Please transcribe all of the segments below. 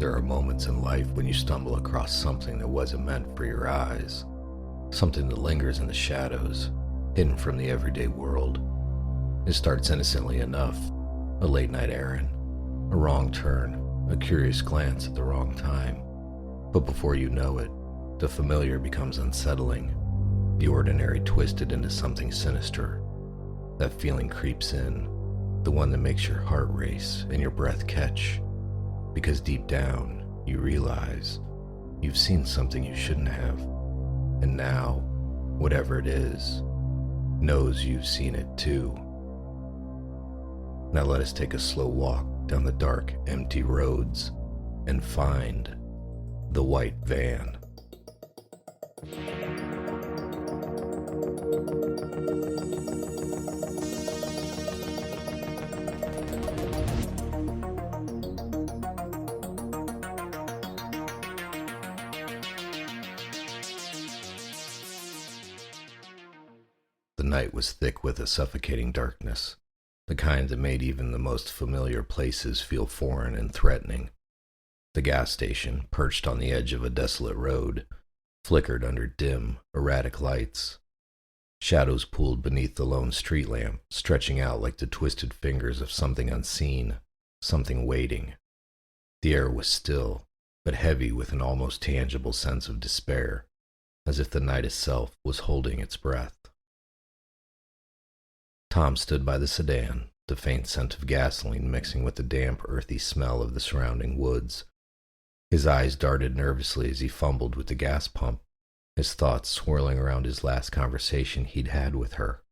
There are moments in life when you stumble across something that wasn't meant for your eyes, something that lingers in the shadows, hidden from the everyday world. It starts innocently enough, a late-night errand, a wrong turn, a curious glance at the wrong time. But before you know it, the familiar becomes unsettling, the ordinary twisted into something sinister. That feeling creeps in, the one that makes your heart race and your breath catch. Because deep down, you realize you've seen something you shouldn't have. And now, whatever it is, knows you've seen it too. Now let us take a slow walk down the dark, empty roads and find the white van. The night was thick with a suffocating darkness, the kind that made even the most familiar places feel foreign and threatening. The gas station, perched on the edge of a desolate road, flickered under dim, erratic lights. Shadows pooled beneath the lone street lamp, stretching out like the twisted fingers of something unseen, something waiting. The air was still, but heavy with an almost tangible sense of despair, as if the night itself was holding its breath. Tom stood by the sedan, the faint scent of gasoline mixing with the damp, earthy smell of the surrounding woods. His eyes darted nervously as he fumbled with the gas pump, his thoughts swirling around his last conversation he'd had with her.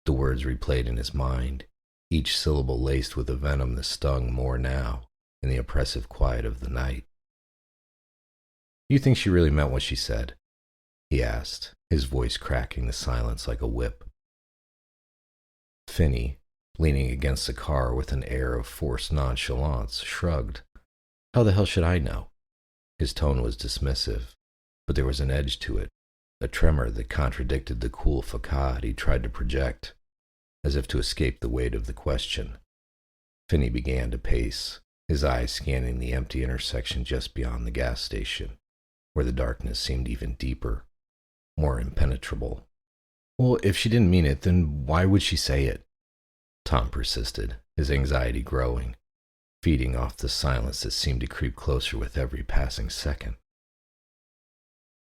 The words replayed in his mind, each syllable laced with a venom that stung more now in the oppressive quiet of the night. "You think she really meant what she said?" he asked, his voice cracking the silence like a whip. Finney, leaning against the car with an air of forced nonchalance, shrugged. "How the hell should I know?" His tone was dismissive, but there was an edge to it, a tremor that contradicted the cool facade he tried to project, as if to escape the weight of the question. Finney began to pace, his eyes scanning the empty intersection just beyond the gas station, where the darkness seemed even deeper, more impenetrable. "Well, if she didn't mean it, then why would she say it?" Tom persisted, his anxiety growing, feeding off the silence that seemed to creep closer with every passing second.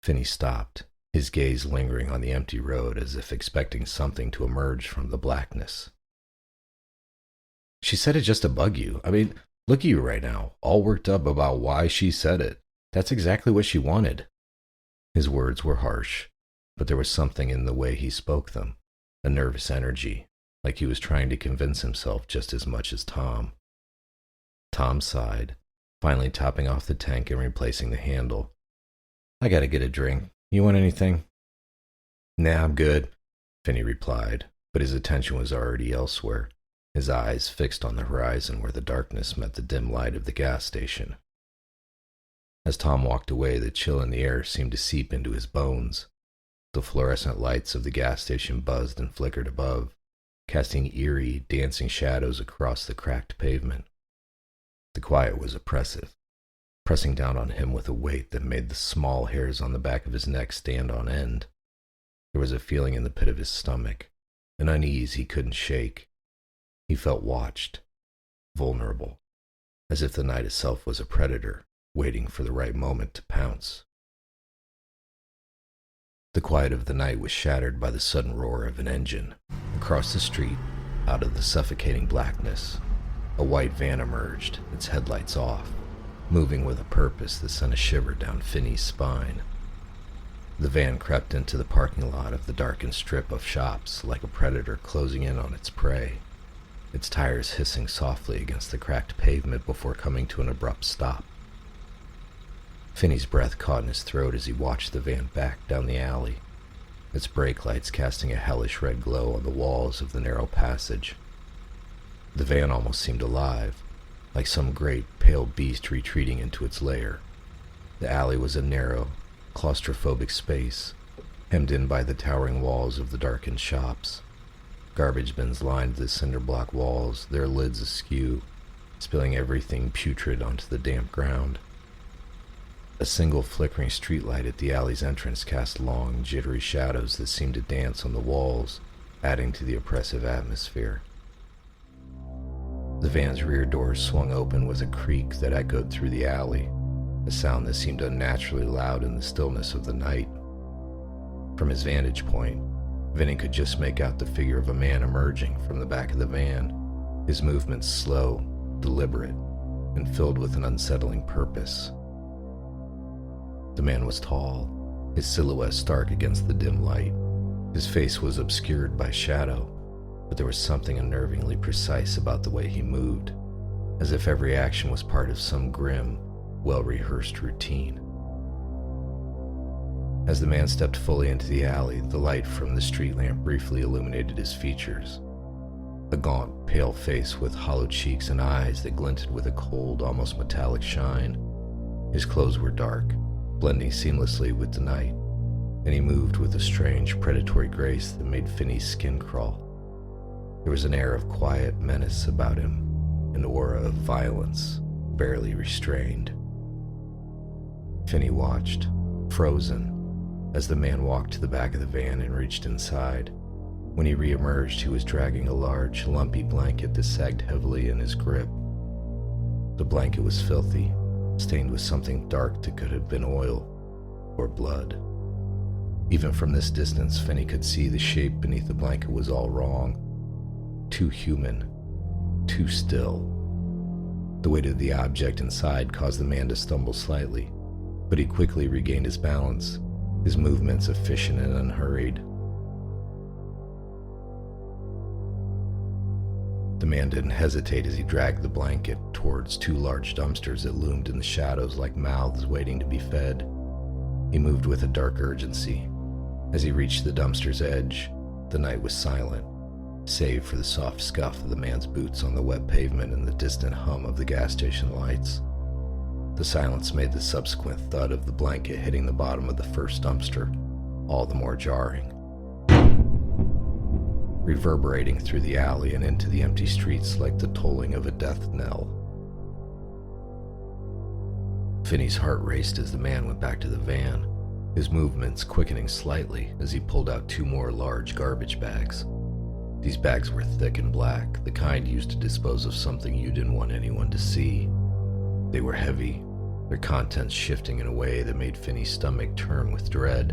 Finney stopped, his gaze lingering on the empty road as if expecting something to emerge from the blackness. "She said it just to bug you. I mean, look at you right now, all worked up about why she said it. That's exactly what she wanted." His words were harsh, but there was something in the way he spoke them, a nervous energy, like he was trying to convince himself just as much as Tom. Tom sighed, finally topping off the tank and replacing the handle. "I gotta get a drink. You want anything?" "Nah, I'm good," Finney replied, but his attention was already elsewhere, his eyes fixed on the horizon where the darkness met the dim light of the gas station. As Tom walked away, the chill in the air seemed to seep into his bones. The fluorescent lights of the gas station buzzed and flickered above, casting eerie, dancing shadows across the cracked pavement. The quiet was oppressive, pressing down on him with a weight that made the small hairs on the back of his neck stand on end. There was a feeling in the pit of his stomach, an unease he couldn't shake. He felt watched, vulnerable, as if the night itself was a predator, waiting for the right moment to pounce. The quiet of the night was shattered by the sudden roar of an engine. Across the street, out of the suffocating blackness, a white van emerged, its headlights off, moving with a purpose that sent a shiver down Finney's spine. The van crept into the parking lot of the darkened strip of shops like a predator closing in on its prey, its tires hissing softly against the cracked pavement before coming to an abrupt stop. Finney's breath caught in his throat as he watched the van back down the alley, its brake lights casting a hellish red glow on the walls of the narrow passage. The van almost seemed alive, like some great, pale beast retreating into its lair. The alley was a narrow, claustrophobic space, hemmed in by the towering walls of the darkened shops. Garbage bins lined the cinder block walls, their lids askew, spilling everything putrid onto the damp ground. A single flickering streetlight at the alley's entrance cast long, jittery shadows that seemed to dance on the walls, adding to the oppressive atmosphere. The van's rear doors swung open with a creak that echoed through the alley, a sound that seemed unnaturally loud in the stillness of the night. From his vantage point, Vinny could just make out the figure of a man emerging from the back of the van, his movements slow, deliberate, and filled with an unsettling purpose. The man was tall, his silhouette stark against the dim light. His face was obscured by shadow, but there was something unnervingly precise about the way he moved, as if every action was part of some grim, well-rehearsed routine. As the man stepped fully into the alley, the light from the street lamp briefly illuminated his features. A gaunt, pale face with hollow cheeks and eyes that glinted with a cold, almost metallic shine. His clothes were dark, blending seamlessly with the night, and he moved with a strange, predatory grace that made Finney's skin crawl. There was an air of quiet menace about him, an aura of violence, barely restrained. Finney watched, frozen, as the man walked to the back of the van and reached inside. When he re-emerged, he was dragging a large, lumpy blanket that sagged heavily in his grip. The blanket was filthy, stained with something dark that could have been oil or blood. Even from this distance, Finney could see the shape beneath the blanket was all wrong. Too human, too still. The weight of the object inside caused the man to stumble slightly, but he quickly regained his balance, his movements efficient and unhurried. The man didn't hesitate as he dragged the blanket towards two large dumpsters that loomed in the shadows like mouths waiting to be fed. He moved with a dark urgency. As he reached the dumpster's edge, the night was silent, save for the soft scuff of the man's boots on the wet pavement and the distant hum of the gas station lights. The silence made the subsequent thud of the blanket hitting the bottom of the first dumpster all the more jarring, reverberating through the alley and into the empty streets like the tolling of a death knell. Finney's heart raced as the man went back to the van, his movements quickening slightly as he pulled out two more large garbage bags. These bags were thick and black, the kind used to dispose of something you didn't want anyone to see. They were heavy, their contents shifting in a way that made Finney's stomach turn with dread.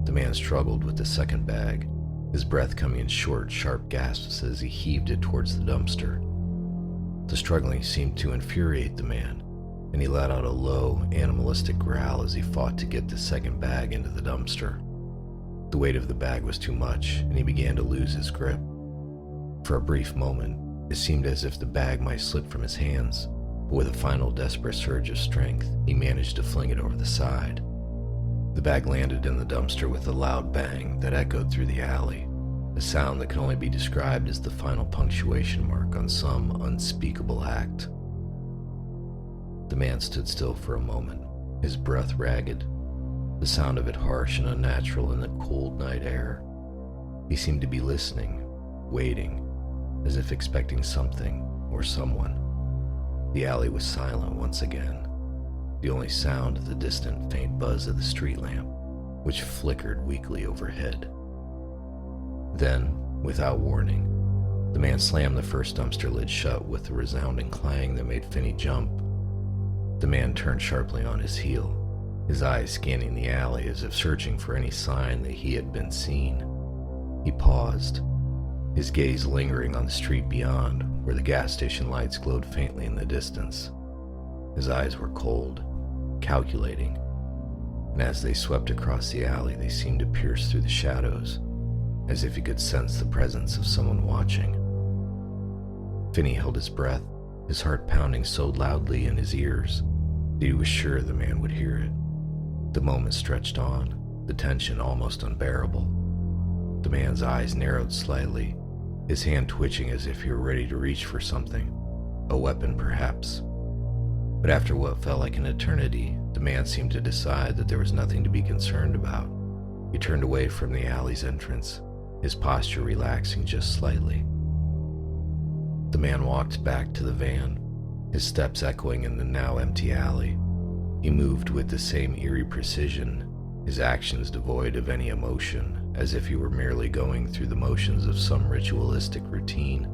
The man struggled with the second bag, his breath coming in short, sharp gasps as he heaved it towards the dumpster. The struggling seemed to infuriate the man, and he let out a low, animalistic growl as he fought to get the second bag into the dumpster. The weight of the bag was too much, and he began to lose his grip. For a brief moment, it seemed as if the bag might slip from his hands, but with a final desperate surge of strength, he managed to fling it over the side. The bag landed in the dumpster with a loud bang that echoed through the alley, a sound that can only be described as the final punctuation mark on some unspeakable act. The man stood still for a moment, his breath ragged, the sound of it harsh and unnatural in the cold night air. He seemed to be listening, waiting, as if expecting something or someone. The alley was silent once again, the only sound of the distant faint buzz of the street lamp, which flickered weakly overhead. Then, without warning, the man slammed the first dumpster lid shut with a resounding clang that made Finney jump. The man turned sharply on his heel, his eyes scanning the alley as if searching for any sign that he had been seen. He paused, his gaze lingering on the street beyond, where the gas station lights glowed faintly in the distance. His eyes were cold, calculating, and as they swept across the alley, they seemed to pierce through the shadows, as if he could sense the presence of someone watching. Finney held his breath, his heart pounding so loudly in his ears that he was sure the man would hear it. The moment stretched on, the tension almost unbearable. The man's eyes narrowed slightly, his hand twitching as if he were ready to reach for something, a weapon perhaps. But after what felt like an eternity, the man seemed to decide that there was nothing to be concerned about. He turned away from the alley's entrance, his posture relaxing just slightly. The man walked back to the van, his steps echoing in the now empty alley. He moved with the same eerie precision, his actions devoid of any emotion, as if he were merely going through the motions of some ritualistic routine.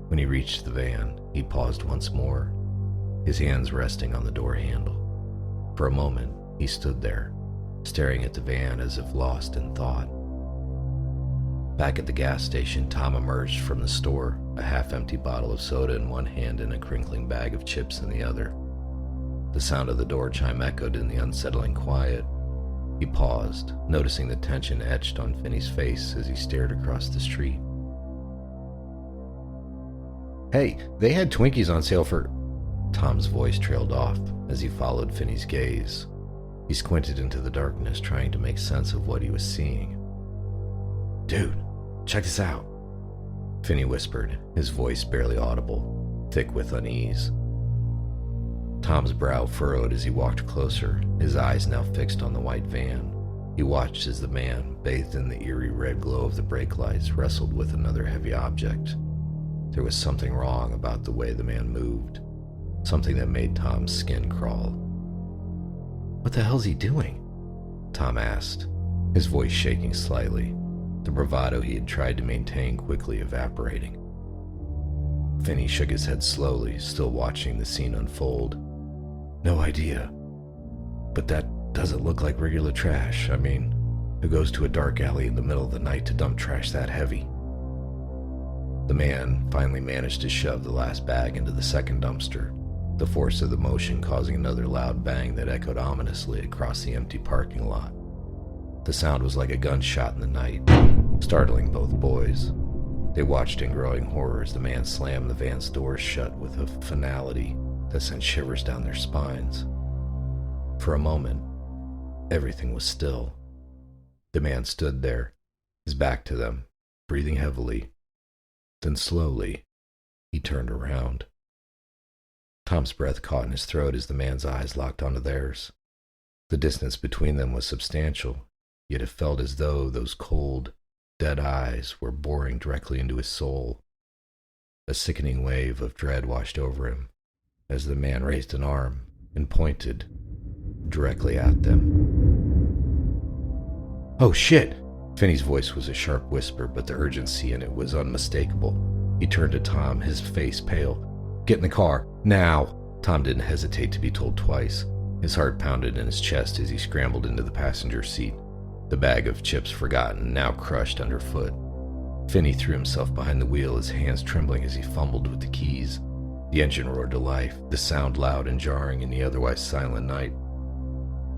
When he reached the van, he paused once more, his hands resting on the door handle. For a moment, he stood there, staring at the van as if lost in thought. Back at the gas station, Tom emerged from the store, a half-empty bottle of soda in one hand and a crinkling bag of chips in the other. The sound of the door chime echoed in the unsettling quiet. He paused, noticing the tension etched on Finney's face as he stared across the street. "Hey, they had Twinkies on sale for..." Tom's voice trailed off as he followed Finney's gaze. He squinted into the darkness, trying to make sense of what he was seeing. "Dude, check this out," Finney whispered, his voice barely audible, thick with unease. Tom's brow furrowed as he walked closer, his eyes now fixed on the white van. He watched as the man, bathed in the eerie red glow of the brake lights, wrestled with another heavy object. There was something wrong about the way the man moved, something that made Tom's skin crawl. "What the hell's he doing?" Tom asked, his voice shaking slightly, the bravado he had tried to maintain quickly evaporating. Finney shook his head slowly, still watching the scene unfold. "No idea. But that doesn't look like regular trash. I mean, who goes to a dark alley in the middle of the night to dump trash that heavy?" The man finally managed to shove the last bag into the second dumpster, the force of the motion causing another loud bang that echoed ominously across the empty parking lot. The sound was like a gunshot in the night, startling both boys. They watched in growing horror as the man slammed the van's doors shut with a finality that sent shivers down their spines. For a moment, everything was still. The man stood there, his back to them, breathing heavily. Then slowly, he turned around. Tom's breath caught in his throat as the man's eyes locked onto theirs. The distance between them was substantial, yet it felt as though those cold, dead eyes were boring directly into his soul. A sickening wave of dread washed over him as the man raised an arm and pointed directly at them. "Oh shit!" Finney's voice was a sharp whisper, but the urgency in it was unmistakable. He turned to Tom, his face pale. "Get in the car, now!" Tom didn't hesitate to be told twice. His heart pounded in his chest as he scrambled into the passenger seat, the bag of chips forgotten, now crushed underfoot. Finney threw himself behind the wheel, his hands trembling as he fumbled with the keys. The engine roared to life, the sound loud and jarring in the otherwise silent night.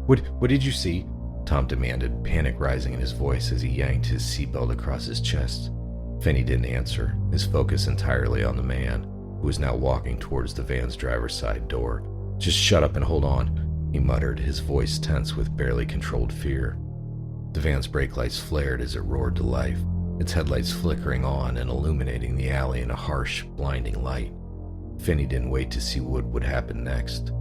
What did you see?" Tom demanded, panic rising in his voice as he yanked his seatbelt across his chest. Finney didn't answer, his focus entirely on the man, who was now walking towards the van's driver's side door. "Just shut up and hold on," he muttered, his voice tense with barely controlled fear. The van's brake lights flared as it roared to life, its headlights flickering on and illuminating the alley in a harsh, blinding light. Finney didn't wait to see what would happen next.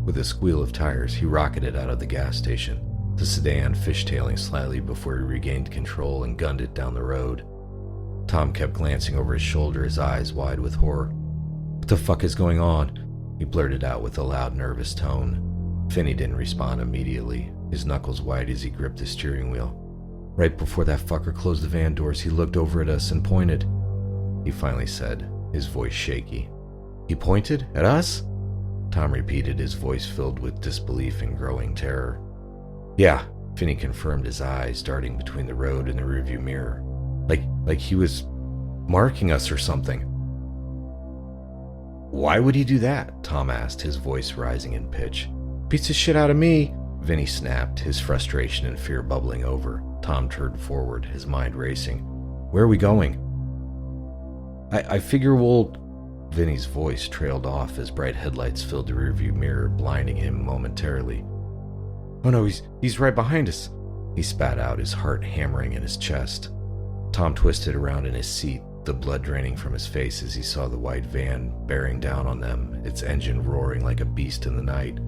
With a squeal of tires, he rocketed out of the gas station, the sedan fishtailing slightly before he regained control and gunned it down the road. Tom kept glancing over his shoulder, his eyes wide with horror. "What the fuck is going on?" he blurted out with a loud, nervous tone. Finney didn't respond immediately, his knuckles white as he gripped the steering wheel. "Right before that fucker closed the van doors, he looked over at us and pointed," he finally said, his voice shaky. "He pointed? At us?" Tom repeated, his voice filled with disbelief and growing terror. "Yeah," Finney confirmed, his eyes darting between the road and the rearview mirror. Like he was marking us or something." "Why would he do that?" Tom asked, his voice rising in pitch. "Beats the shit out of me," Vinny snapped, his frustration and fear bubbling over. Tom turned forward, his mind racing. "Where are we going?" I figure we'll..." Vinny's voice trailed off as bright headlights filled the rearview mirror, blinding him momentarily. "Oh no, he's right behind us," he spat out, his heart hammering in his chest. Tom twisted around in his seat, the blood draining from his face as he saw the white van bearing down on them, its engine roaring like a beast in the night.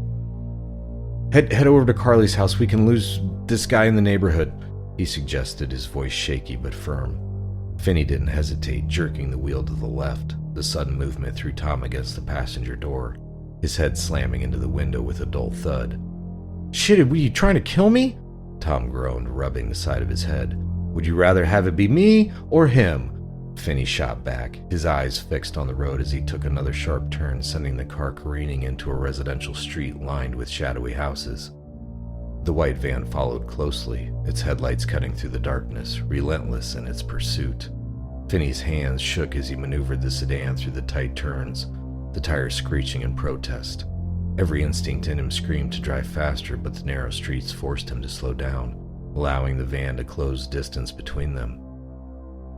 Head over to Carly's house. We can lose this guy in the neighborhood," he suggested, his voice shaky but firm. Finney didn't hesitate, jerking the wheel to the left. The sudden movement threw Tom against the passenger door, his head slamming into the window with a dull thud. "Shit, were you trying to kill me?" Tom groaned, rubbing the side of his head. "Would you rather have it be me or him?" Finney shot back, his eyes fixed on the road as he took another sharp turn, sending the car careening into a residential street lined with shadowy houses. The white van followed closely, its headlights cutting through the darkness, relentless in its pursuit. Finney's hands shook as he maneuvered the sedan through the tight turns, the tires screeching in protest. Every instinct in him screamed to drive faster, but the narrow streets forced him to slow down, allowing the van to close distance between them.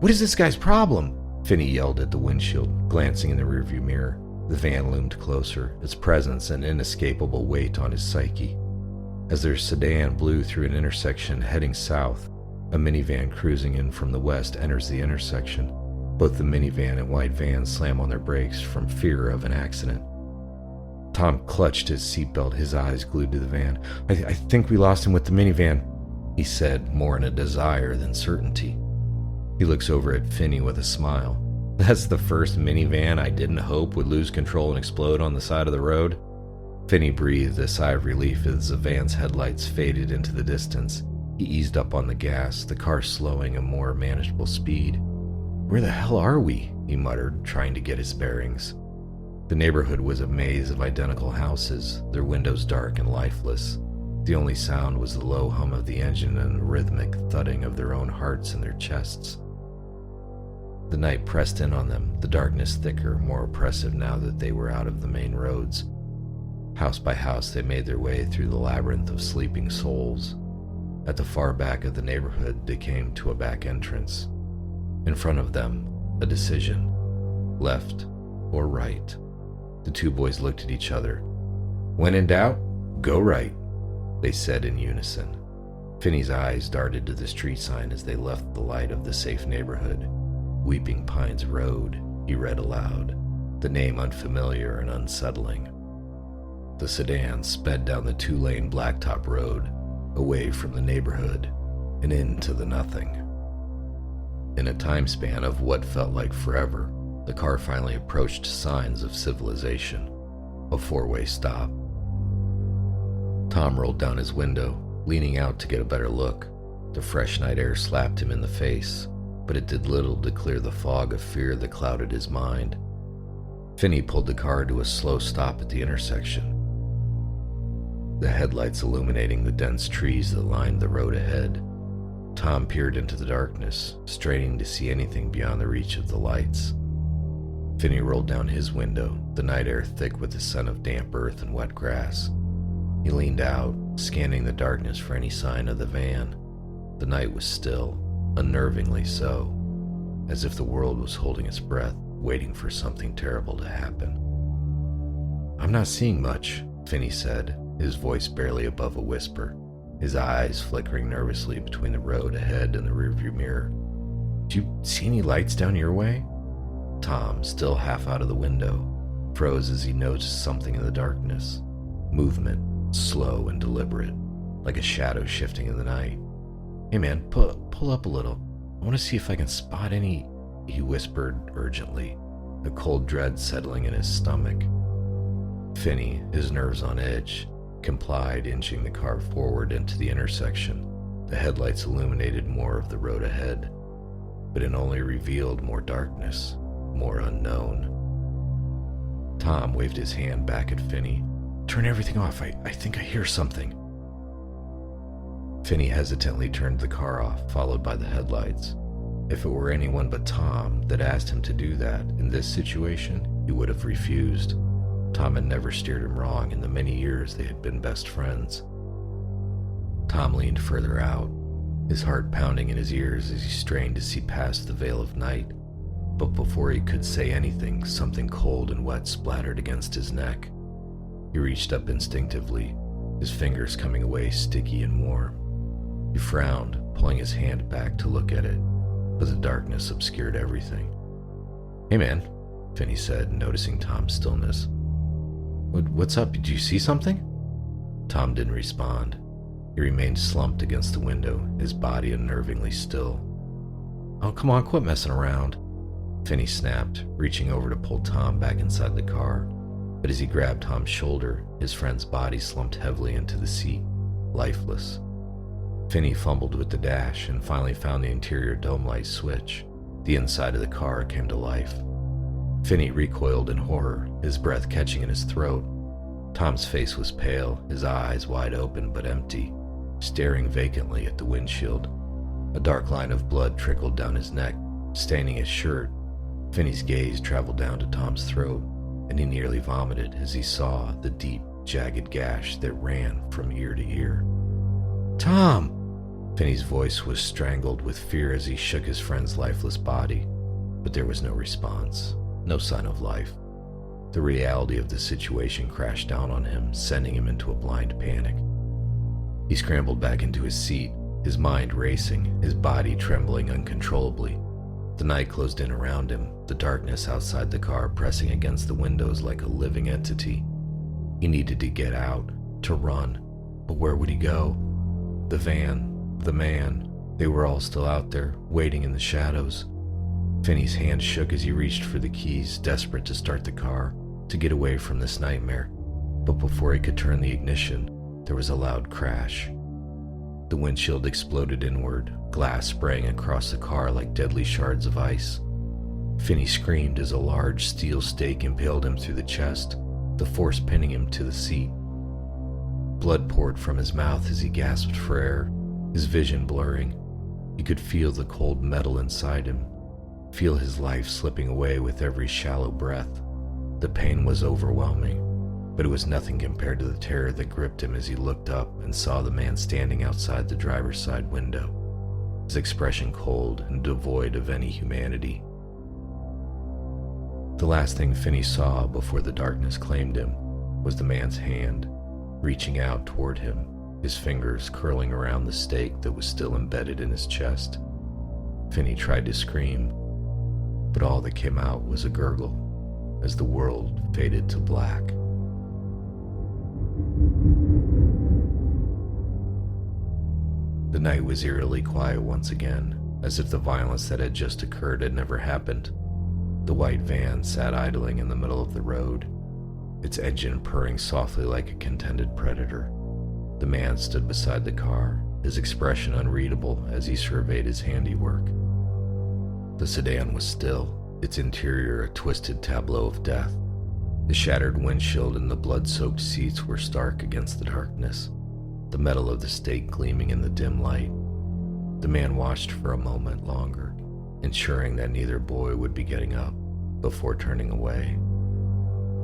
"What is this guy's problem?" Finney yelled at the windshield, glancing in the rearview mirror. The van loomed closer, its presence an inescapable weight on his psyche. As their sedan blew through an intersection heading south, a minivan cruising in from the west enters the intersection. Both the minivan and white van slam on their brakes from fear of an accident. Tom clutched his seatbelt, his eyes glued to the van. I think we lost him with the minivan," he said, more in a desire than certainty. He looks over at Finney with a smile. "That's the first minivan I didn't hope would lose control and explode on the side of the road." Finney breathed a sigh of relief as the van's headlights faded into the distance. He eased up on the gas, the car slowing a more manageable speed. "Where the hell are we?" he muttered, trying to get his bearings. The neighborhood was a maze of identical houses, their windows dark and lifeless. The only sound was the low hum of the engine and the rhythmic thudding of their own hearts in their chests. The night pressed in on them, the darkness thicker, more oppressive now that they were out of the main roads. House by house they made their way through the labyrinth of sleeping souls. At the far back of the neighborhood they came to a back entrance. In front of them, a decision. Left or right? The two boys looked at each other. "When in doubt, go right," they said in unison. Finney's eyes darted to the street sign as they left the light of the safe neighborhood. Weeping Pines Road, he read aloud, the name unfamiliar and unsettling. The sedan sped down the two-lane blacktop road, away from the neighborhood and into the nothing. In a time span of what felt like forever, the car finally approached signs of civilization, a four-way stop. Tom rolled down his window, leaning out to get a better look. The fresh night air slapped him in the face, but it did little to clear the fog of fear that clouded his mind. Finney pulled the car to a slow stop at the intersection, the headlights illuminating the dense trees that lined the road ahead. Tom peered into the darkness, straining to see anything beyond the reach of the lights. Finney rolled down his window, the night air thick with the scent of damp earth and wet grass. He leaned out, scanning the darkness for any sign of the van. The night was still, unnervingly so, as if the world was holding its breath, waiting for something terrible to happen. "I'm not seeing much," Finney said, his voice barely above a whisper, his eyes flickering nervously between the road ahead and the rearview mirror. "Do you see any lights down your way?" Tom, still half out of the window, froze as he noticed something in the darkness. Movement, slow and deliberate, like a shadow shifting in the night. "Hey man, pull up a little. I want to see if I can spot any," he whispered urgently, a cold dread settling in his stomach. Finney, his nerves on edge, complied, inching the car forward into the intersection. The headlights illuminated more of the road ahead, but it only revealed more darkness, more unknown. Tom waved his hand back at Finney. "Turn everything off. I think I hear something." Finney hesitantly turned the car off, followed by the headlights. If it were anyone but Tom that asked him to do that in this situation, he would have refused. Tom had never steered him wrong in the many years they had been best friends. Tom leaned further out, his heart pounding in his ears as he strained to see past the veil of night. But before he could say anything, something cold and wet splattered against his neck. He reached up instinctively, his fingers coming away sticky and warm. He frowned, pulling his hand back to look at it, but the darkness obscured everything. "Hey man," Finney said, noticing Tom's stillness. What's up? Did you see something?" Tom didn't respond. He remained slumped against the window, his body unnervingly still. Oh, come on, quit messing around," Finney snapped, reaching over to pull Tom back inside the car. But as he grabbed Tom's shoulder, his friend's body slumped heavily into the seat, lifeless. Finney fumbled with the dash and finally found the interior dome light switch. The inside of the car came to life. Finney recoiled in horror, his breath catching in his throat. Tom's face was pale, his eyes wide open but empty, staring vacantly at the windshield. A dark line of blood trickled down his neck, staining his shirt. Finney's gaze traveled down to Tom's throat, and he nearly vomited as he saw the deep, jagged gash that ran from ear to ear. "Tom!" Finney's voice was strangled with fear as he shook his friend's lifeless body, but there was no response, no sign of life. The reality of the situation crashed down on him, sending him into a blind panic. He scrambled back into his seat, his mind racing, his body trembling uncontrollably. The night closed in around him, the darkness outside the car pressing against the windows like a living entity. He needed to get out, to run, but where would he go? The van, the man, they were all still out there, waiting in the shadows. Finney's hand shook as he reached for the keys, desperate to start the car, to get away from this nightmare. But before he could turn the ignition, there was a loud crash. The windshield exploded inward, glass spraying across the car like deadly shards of ice. Finney screamed as a large steel stake impaled him through the chest, the force pinning him to the seat. Blood poured from his mouth as he gasped for air, his vision blurring. He could feel the cold metal inside him, feel his life slipping away with every shallow breath. The pain was overwhelming, but it was nothing compared to the terror that gripped him as he looked up and saw the man standing outside the driver's side window, his expression cold and devoid of any humanity. The last thing Finney saw before the darkness claimed him was the man's hand, reaching out toward him, his fingers curling around the stake that was still embedded in his chest. Finney tried to scream, but all that came out was a gurgle as the world faded to black. The night was eerily quiet once again, as if the violence that had just occurred had never happened. The white van sat idling in the middle of the road, its engine purring softly like a contented predator. The man stood beside the car, his expression unreadable as he surveyed his handiwork. The sedan was still, its interior a twisted tableau of death. The shattered windshield and the blood-soaked seats were stark against the darkness, the metal of the stake gleaming in the dim light. The man watched for a moment longer, ensuring that neither boy would be getting up before turning away.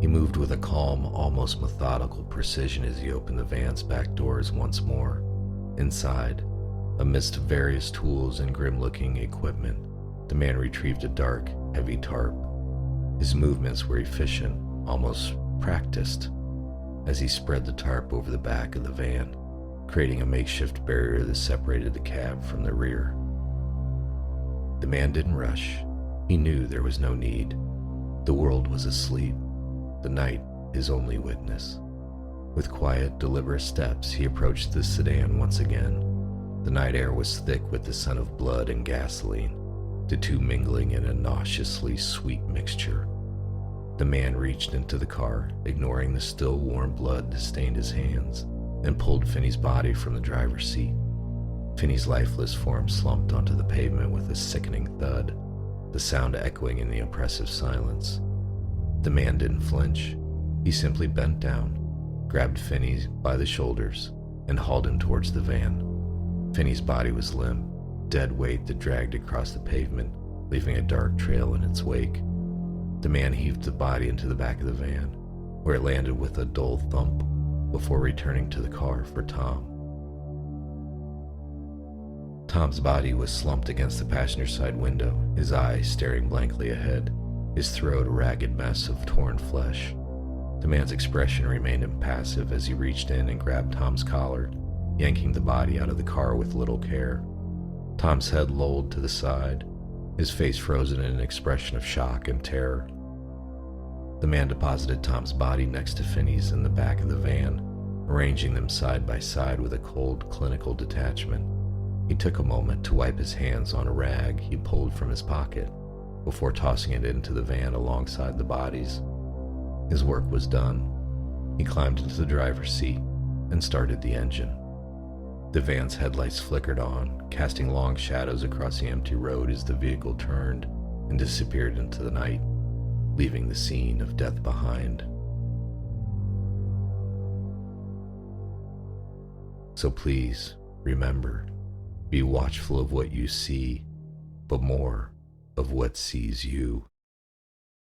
He moved with a calm, almost methodical precision as he opened the van's back doors once more. Inside, amidst various tools and grim-looking equipment, the man retrieved a dark, heavy tarp. His movements were efficient, almost practiced, as he spread the tarp over the back of the van, creating a makeshift barrier that separated the cab from the rear. The man didn't rush. He knew there was no need. The world was asleep, the night his only witness. With quiet, deliberate steps, he approached the sedan once again. The night air was thick with the scent of blood and gasoline, the two mingling in a nauseously sweet mixture. The man reached into the car, ignoring the still warm blood that stained his hands, and pulled Finney's body from the driver's seat. Finney's lifeless form slumped onto the pavement with a sickening thud, the sound echoing in the oppressive silence. The man didn't flinch. He simply bent down, grabbed Finney by the shoulders, and hauled him towards the van. Finney's body was limp, dead weight that dragged across the pavement, leaving a dark trail in its wake. The man heaved the body into the back of the van, where it landed with a dull thump, before returning to the car for Tom. Tom's body was slumped against the passenger side window, his eyes staring blankly ahead, his throat a ragged mess of torn flesh. The man's expression remained impassive as he reached in and grabbed Tom's collar, yanking the body out of the car with little care. Tom's head lolled to the side, his face frozen in an expression of shock and terror. The man deposited Tom's body next to Finney's in the back of the van, arranging them side by side with a cold, clinical detachment. He took a moment to wipe his hands on a rag he pulled from his pocket before tossing it into the van alongside the bodies. His work was done. He climbed into the driver's seat and started the engine. The van's headlights flickered on, casting long shadows across the empty road as the vehicle turned and disappeared into the night, leaving the scene of death behind. So please, remember, be watchful of what you see, but more of what sees you.